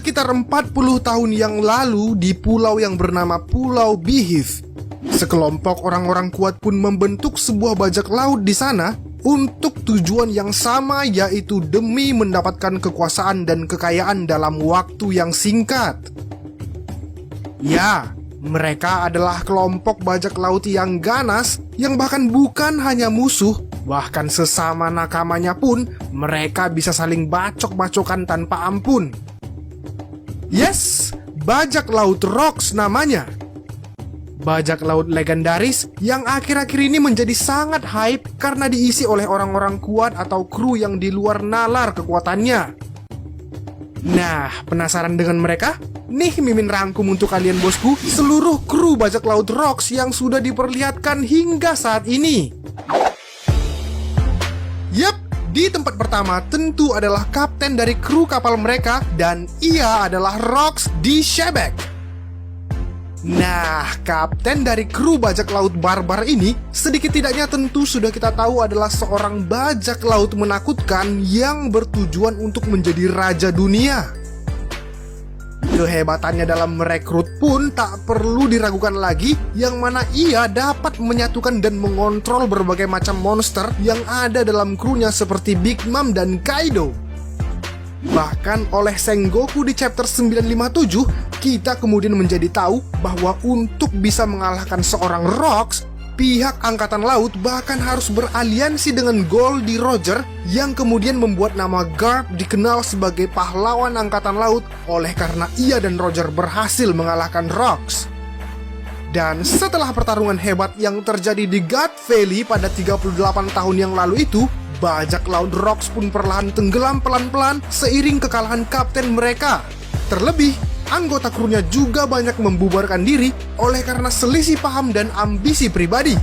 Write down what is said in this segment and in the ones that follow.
Sekitar 40 tahun yang lalu di pulau yang bernama Pulau Bihif, sekelompok orang-orang kuat pun membentuk sebuah bajak laut di sana untuk tujuan yang sama, yaitu demi mendapatkan kekuasaan dan kekayaan dalam waktu yang singkat. Ya, mereka adalah kelompok bajak laut yang ganas, yang bahkan bukan hanya musuh, bahkan sesama nakamanya pun mereka bisa saling bacok-bacokan tanpa ampun. Yes, bajak laut Rocks namanya. Bajak laut legendaris yang akhir-akhir ini menjadi sangat hype karena diisi oleh orang-orang kuat atau kru yang di luar nalar kekuatannya. Nah, penasaran dengan mereka? Nih Mimin rangkum untuk kalian bosku seluruh kru bajak laut Rocks yang sudah diperlihatkan hingga saat ini. Yap, di tempat pertama tentu adalah kapten dari kru kapal mereka, dan ia adalah Rocks di Shebek. Nah, kapten dari kru bajak laut barbar ini sedikit tidaknya tentu sudah kita tahu adalah seorang bajak laut menakutkan yang bertujuan untuk menjadi raja dunia. Kehebatannya dalam merekrut pun tak perlu diragukan lagi, yang mana ia dapat menyatukan dan mengontrol berbagai macam monster yang ada dalam krunya seperti Big Mom dan Kaido. Bahkan oleh Sengoku di chapter 957, kita kemudian menjadi tahu bahwa untuk bisa mengalahkan seorang Rocks, pihak Angkatan Laut bahkan harus beraliansi dengan Goldie Roger, yang kemudian membuat nama Garp dikenal sebagai pahlawan Angkatan Laut oleh karena ia dan Roger berhasil mengalahkan Rocks. Dan setelah pertarungan hebat yang terjadi di God Valley pada 38 tahun yang lalu itu, bajak laut Rocks pun perlahan tenggelam pelan-pelan seiring kekalahan kapten mereka. Terlebih, anggota krunya juga banyak membubarkan diri oleh karena selisih paham dan ambisi pribadi.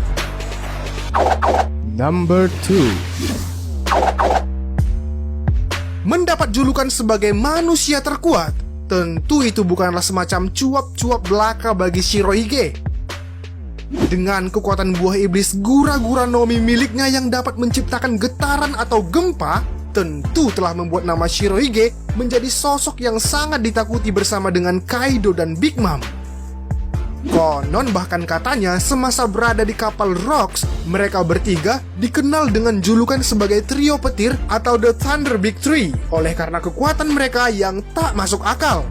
Number 2. Mendapat julukan sebagai manusia terkuat, tentu itu bukanlah semacam cuap-cuap belaka bagi Shirohige. Dengan kekuatan buah iblis Gura-Gura Nomi miliknya yang dapat menciptakan getaran atau gempa, tentu telah membuat nama Shirohige menjadi sosok yang sangat ditakuti bersama dengan Kaido dan Big Mom. Konon bahkan katanya semasa berada di kapal Rocks, mereka bertiga dikenal dengan julukan sebagai trio petir atau The Thunder Big Three oleh karena kekuatan mereka yang tak masuk akal.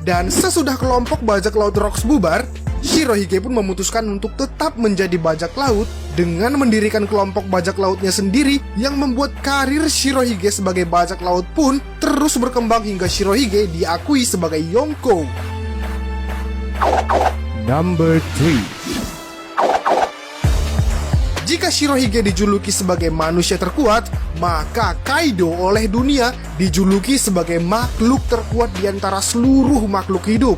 Dan sesudah kelompok bajak laut Rocks bubar, Shirohige pun memutuskan untuk tetap menjadi bajak laut dengan mendirikan kelompok bajak lautnya sendiri, yang membuat karir Shirohige sebagai bajak laut pun terus berkembang hingga Shirohige diakui sebagai Yonko. Number 3. Jika Shirohige dijuluki sebagai manusia terkuat, maka Kaido oleh dunia dijuluki sebagai makhluk terkuat di antara seluruh makhluk hidup.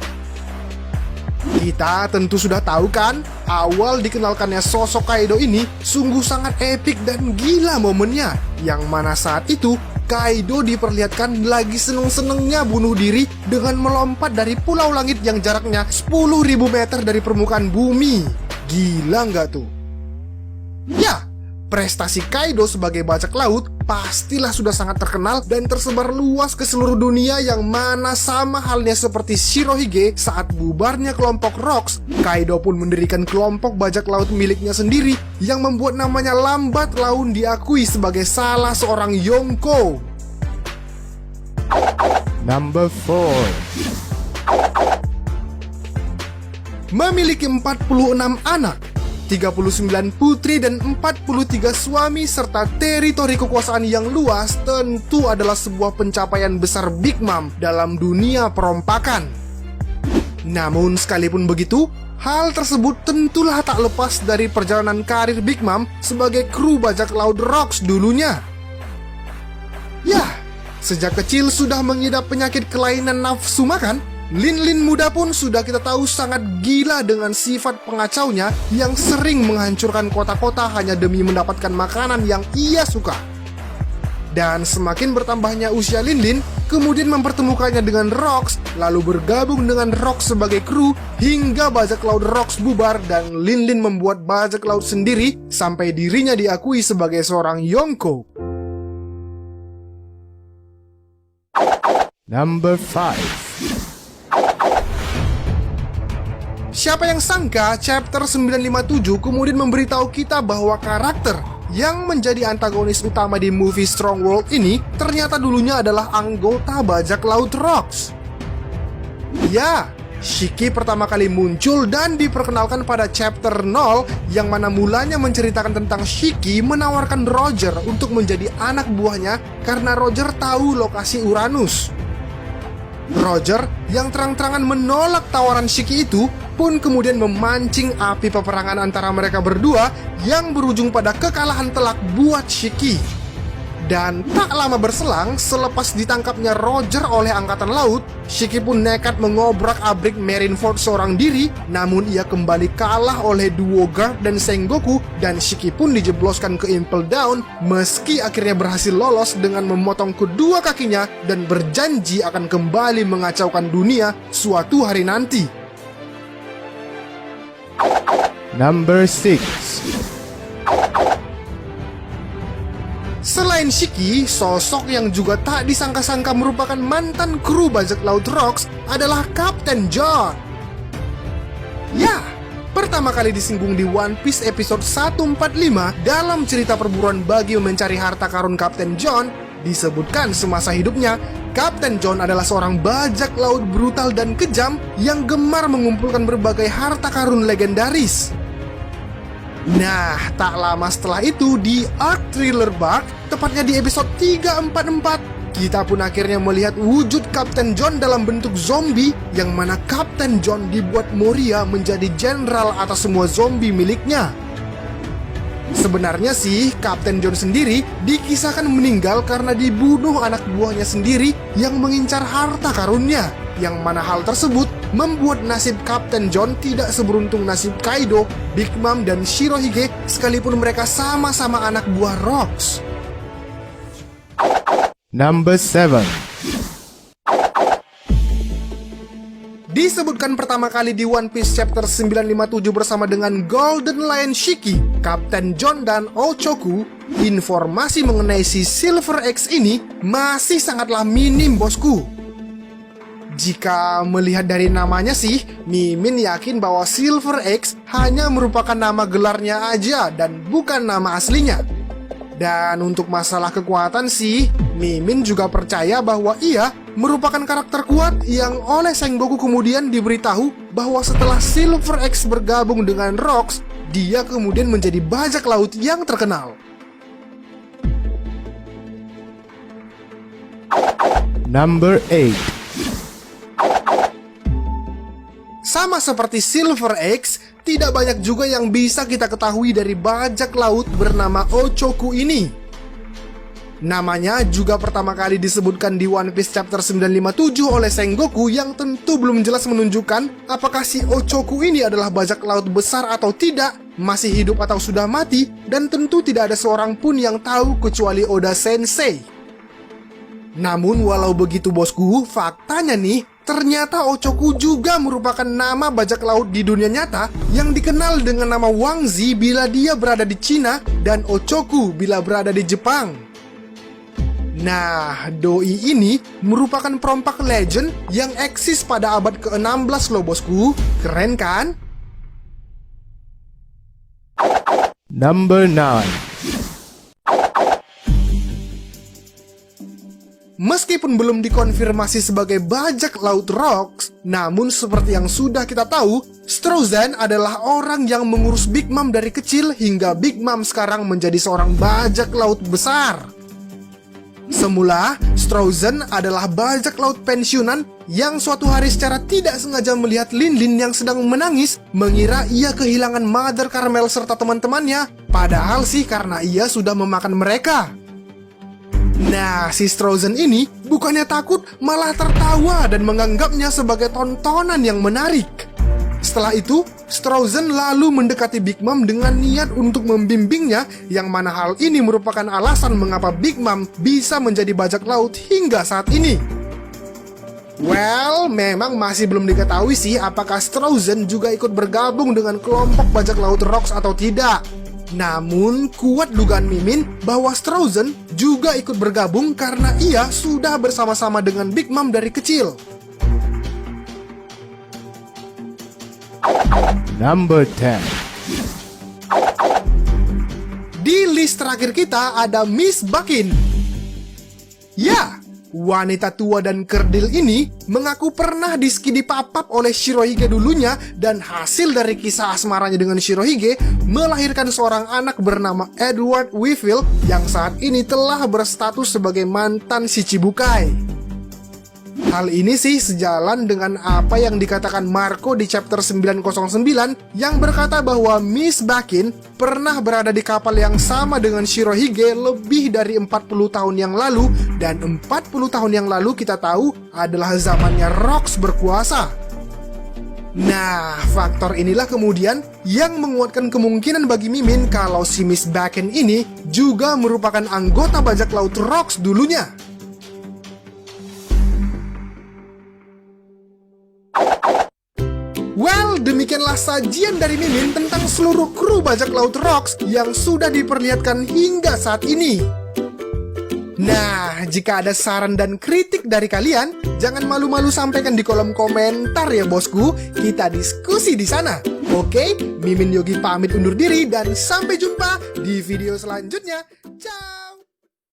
Kita tentu sudah tahu kan, awal dikenalkannya sosok Kaido ini sungguh sangat epik dan gila momennya, yang mana saat itu Kaido diperlihatkan lagi seneng-senengnya bunuh diri dengan melompat dari pulau langit yang jaraknya 10.000 meter dari permukaan bumi. Gila nggak tuh? Ya, prestasi Kaido sebagai bajak laut pastilah sudah sangat terkenal dan tersebar luas ke seluruh dunia, yang mana sama halnya seperti Shirohige saat bubarnya kelompok Rocks, Kaido pun mendirikan kelompok bajak laut miliknya sendiri yang membuat namanya lambat laun diakui sebagai salah seorang Yonko. Number 4. Memiliki 46 anak, 39 putri dan 43 suami serta teritori kekuasaan yang luas tentu adalah sebuah pencapaian besar Big Mom dalam dunia perompakan. Namun sekalipun begitu, hal tersebut tentulah tak lepas dari perjalanan karir Big Mom sebagai kru bajak laut Rocks dulunya. Yah, sejak kecil sudah mengidap penyakit kelainan nafsu makan, Lin muda pun sudah kita tahu sangat gila dengan sifat pengacaunya yang sering menghancurkan kota-kota hanya demi mendapatkan makanan yang ia suka. Dan semakin bertambahnya usia Lin, kemudian mempertemukannya dengan Rocks, lalu bergabung dengan Rocks sebagai kru, hingga bajak laut Rocks bubar dan Lin membuat bajak laut sendiri sampai dirinya diakui sebagai seorang Yonko. Number 5. Siapa yang sangka chapter 957 kemudian memberitahu kita bahwa karakter yang menjadi antagonis utama di movie Strong World ini ternyata dulunya adalah anggota bajak laut Rocks. Ya, Shiki pertama kali muncul dan diperkenalkan pada chapter 0 yang mana mulanya menceritakan tentang Shiki menawarkan Roger untuk menjadi anak buahnya karena Roger tahu lokasi Uranus. Roger yang terang-terangan menolak tawaran Shiki itu pun kemudian memancing api peperangan antara mereka berdua yang berujung pada kekalahan telak buat Shiki. Dan tak lama berselang, selepas ditangkapnya Roger oleh Angkatan Laut, Shiki pun nekat mengobrak-abrik Marineford seorang diri, namun ia kembali kalah oleh duo Garp dan Sengoku, dan Shiki pun dijebloskan ke Impel Down, meski akhirnya berhasil lolos dengan memotong kedua kakinya dan berjanji akan kembali mengacaukan dunia suatu hari nanti. Number 6. Selain Shiki, sosok yang juga tak disangka-sangka merupakan mantan kru bajak laut Rocks adalah Kapten John. Ya, pertama kali disinggung di One Piece episode 145 dalam cerita perburuan bagi mencari harta karun Kapten John, disebutkan semasa hidupnya, Kapten John adalah seorang bajak laut brutal dan kejam yang gemar mengumpulkan berbagai harta karun legendaris. Nah, tak lama setelah itu di Arc Thriller Bark, tepatnya di episode 344, kita pun akhirnya melihat wujud Kapten John dalam bentuk zombie, yang mana Kapten John dibuat Moria menjadi jenderal atas semua zombie miliknya. Sebenarnya sih, Kapten John sendiri dikisahkan meninggal karena dibunuh anak buahnya sendiri yang mengincar harta karunnya, yang mana hal tersebut membuat nasib Kapten John tidak seberuntung nasib Kaido, Big Mom, dan Shirohige sekalipun mereka sama-sama anak buah Rocks. Number 7. Disebutkan pertama kali di One Piece chapter 957 bersama dengan Golden Lion Shiki, Kapten John, dan Ochoku, informasi mengenai si Silver X ini masih sangatlah minim, bosku. Jika melihat dari namanya sih, Mimin yakin bahwa Silver X hanya merupakan nama gelarnya aja dan bukan nama aslinya. Dan untuk masalah kekuatan sih, Mimin juga percaya bahwa ia merupakan karakter kuat yang oleh Sengoku kemudian diberitahu bahwa setelah Silver X bergabung dengan Rocks, dia kemudian menjadi bajak laut yang terkenal. Number 8. Sama seperti Silver X, tidak banyak juga yang bisa kita ketahui dari bajak laut bernama Ochoku ini. Namanya juga pertama kali disebutkan di One Piece chapter 957 oleh Sengoku yang tentu belum jelas menunjukkan apakah si Ochoku ini adalah bajak laut besar atau tidak, masih hidup atau sudah mati, dan tentu tidak ada seorang pun yang tahu kecuali Oda Sensei. Namun walau begitu bosku, faktanya nih, ternyata Ochoku juga merupakan nama bajak laut di dunia nyata yang dikenal dengan nama Wang Zi bila dia berada di Cina dan Ochoku bila berada di Jepang. Nah, doi ini merupakan perompak legend yang eksis pada abad ke-16 loh bosku. Keren kan? Number 9. Meskipun belum dikonfirmasi sebagai bajak laut Rocks, namun seperti yang sudah kita tahu, Strozen adalah orang yang mengurus Big Mom dari kecil hingga Big Mom sekarang menjadi seorang bajak laut besar. Semula, Strozen adalah bajak laut pensiunan yang suatu hari secara tidak sengaja melihat Lin Lin yang sedang menangis, mengira ia kehilangan Mother Caramel serta teman-temannya, padahal sih karena ia sudah memakan mereka. Nah, si Strozen ini bukannya takut, malah tertawa dan menganggapnya sebagai tontonan yang menarik. Setelah itu, Strozen lalu mendekati Big Mom dengan niat untuk membimbingnya, yang mana hal ini merupakan alasan mengapa Big Mom bisa menjadi bajak laut hingga saat ini. Well, memang masih belum diketahui sih apakah Strozen juga ikut bergabung dengan kelompok bajak laut Rocks atau tidak. Namun, kuat dugaan Mimin bahwa Strozen juga ikut bergabung karena ia sudah bersama-sama dengan Big Mom dari kecil. Number 10. Di list terakhir kita ada Miss Bakin. Ya, wanita tua dan kerdil ini mengaku pernah di papap oleh Shirohige dulunya, dan hasil dari kisah asmaranya dengan Shirohige melahirkan seorang anak bernama Edward Weevil yang saat ini telah berstatus sebagai mantan Shichibukai. Hal ini sih sejalan dengan apa yang dikatakan Marco di chapter 909 yang berkata bahwa Miss Bakin pernah berada di kapal yang sama dengan Shirohige lebih dari 40 tahun yang lalu, dan 40 tahun yang lalu kita tahu adalah zamannya Rocks berkuasa. Nah, faktor inilah kemudian yang menguatkan kemungkinan bagi Mimin kalau si Miss Bakin ini juga merupakan anggota bajak laut Rocks dulunya. Well, demikianlah sajian dari Mimin tentang seluruh kru bajak laut Rocks yang sudah diperlihatkan hingga saat ini. Nah, jika ada saran dan kritik dari kalian, jangan malu-malu sampaikan di kolom komentar ya bosku. Kita diskusi di sana. Oke, Mimin Yogi pamit undur diri dan sampai jumpa di video selanjutnya. Ciao!